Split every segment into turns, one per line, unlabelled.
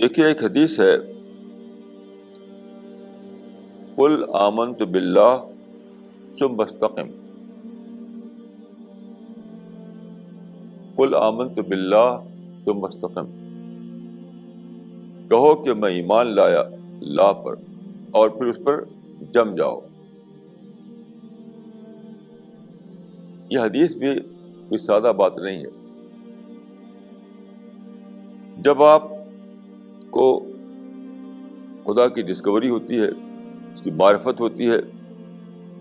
دیکھیے ایک حدیث ہے، قل آمنت باللہ ثم استقم، قل آمنت باللہ ثم استقم، کہو کہ میں ایمان لایا اللہ پر اور پھر اس پر جم جاؤ۔ یہ حدیث بھی کوئی سادہ بات نہیں ہے۔ جب آپ کو خدا کی ڈسکوری ہوتی ہے، اس کی معرفت ہوتی ہے،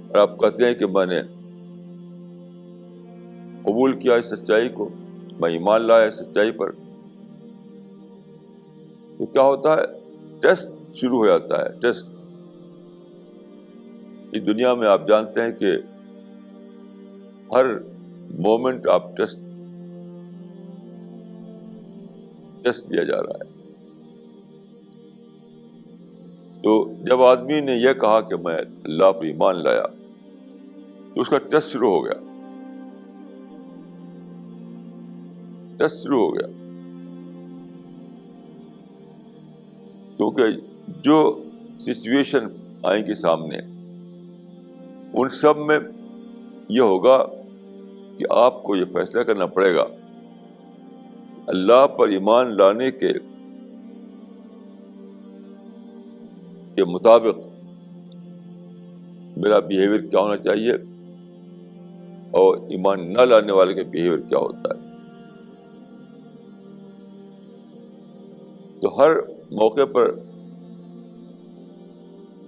اور آپ کہتے ہیں کہ میں نے قبول کیا اس سچائی کو، میں ایمان لایا اس سچائی پر، تو کیا ہوتا ہے؟ ٹیسٹ شروع ہو جاتا ہے۔ ٹیسٹ اس دنیا میں آپ جانتے ہیں کہ ہر مومنٹ آپ ٹیسٹ لیا جا رہا ہے۔ تو جب آدمی نے یہ کہا کہ میں اللہ پر ایمان لایا، تو اس کا ٹیسٹ شروع ہو گیا، ٹیسٹ شروع ہو گیا، کیونکہ جو سچویشن آئیں گی سامنے، ان سب میں یہ ہوگا کہ آپ کو یہ فیصلہ کرنا پڑے گا اللہ پر ایمان لانے کے مطابق میرا بیہیویئر کیا ہونا چاہیے، اور ایمان نہ لانے والے کا بیہیویئر کیا ہوتا ہے۔ تو ہر موقع پر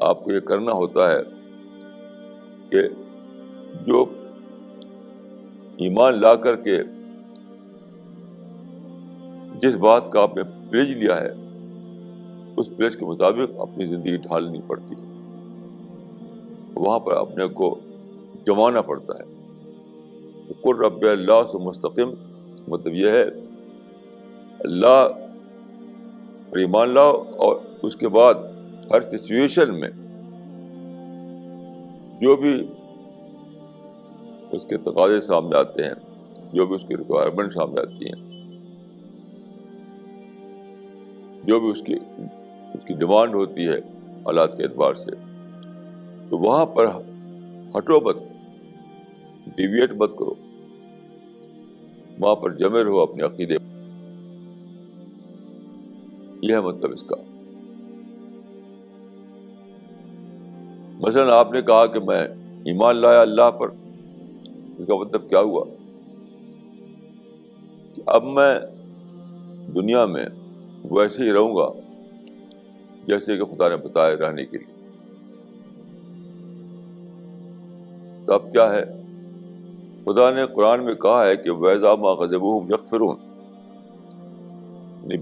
آپ کو یہ کرنا ہوتا ہے کہ جو ایمان لا کر کے جس بات کا آپ نے پلیج لیا ہے، اس پلیج کے مطابق اپنی زندگی ڈھالنی پڑتی ہے، وہاں پر اپنے کو جمانا پڑتا ہے۔ قل رب اللہ ثم استقم، مطلب یہ ہے اللہ پر ایمان لاؤ، اور اس کے بعد ہر سچویشن میں جو بھی اس کے تقاضے سامنے آتے ہیں، جو بھی اس کی ریکوائرمنٹ سامنے آتی ہیں، جو بھی اس کی ڈیمانڈ ہوتی ہے حالات کے اعتبار سے، تو وہاں پر ہٹو مت، ڈیویٹ مت کرو، وہاں پر جمے رہو اپنے عقیدے۔ یہ ہے مطلب اس کا۔ مثلا آپ نے کہا کہ میں ایمان لایا اللہ پر، اس کا مطلب کیا ہوا کہ اب میں دنیا میں ویسے ہی رہوں گا جیسے کہ خدا نے بتایا رہنے کے لیے۔ تو اب کیا ہے؟ خدا نے قرآن میں کہا ہے کہ وَإِذَا مَا غَضِبُوا هُمْ يَغْفِرُونَ،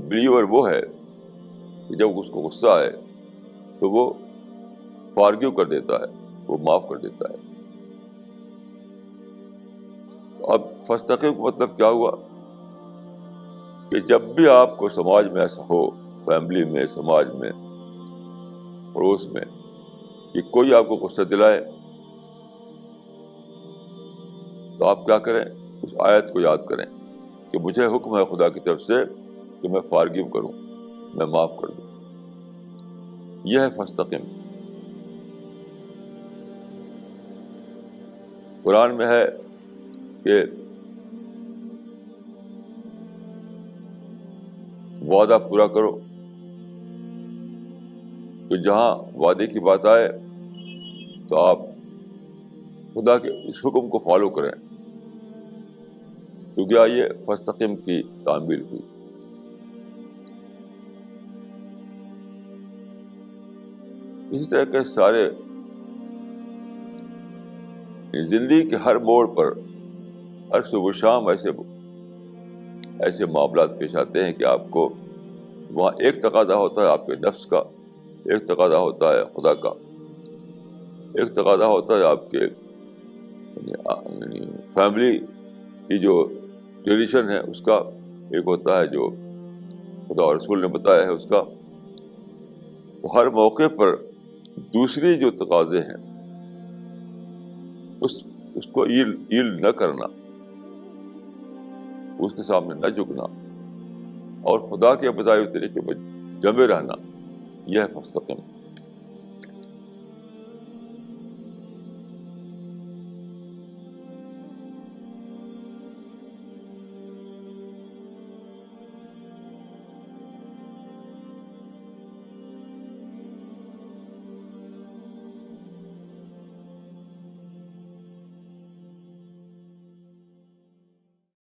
بلیور وہ ہے کہ جب اس کو غصہ آئے تو وہ فارگیو کر دیتا ہے، وہ معاف کر دیتا ہے۔ اب فاستقم کا مطلب کیا ہوا کہ جب بھی آپ کو سماج میں ایسا ہو، فیملی میں، سماج میں، پڑوس میں، کہ کوئی آپ کو غصہ دلائے، تو آپ کیا کریں؟ اس آیت کو یاد کریں کہ مجھے حکم ہے خدا کی طرف سے کہ میں فارگیو کروں، میں معاف کر دوں۔ یہ ہے فاستقم۔ قرآن میں ہے کہ وعدہ پورا کرو، تو جہاں وعدے کی بات آئے تو آپ خدا کے اس حکم کو فالو کریں، تو کیا یہ فاستقم کی تعمیل ہوئی۔ اسی طرح کے سارے زندگی کے ہر موڑ پر، ہر صبح شام ایسے معاملات پیش آتے ہیں کہ آپ کو وہاں ایک تقاضا ہوتا ہے آپ کے نفس کا، ایک تقاضا ہوتا ہے خدا کا، ایک تقاضا ہوتا ہے آپ کے فیملی کی جو ٹریڈیشن ہے اس کا، ایک ہوتا ہے جو خدا اور رسول نے بتایا ہے اس کا۔ ہر موقع پر دوسری جو تقاضے ہیں اس کو ایل نہ کرنا، اس کے سامنے نہ جھکنا، اور خدا کے بتائے ہوئے طریقے پر جمے رہنا، یہ ہے فاستقم.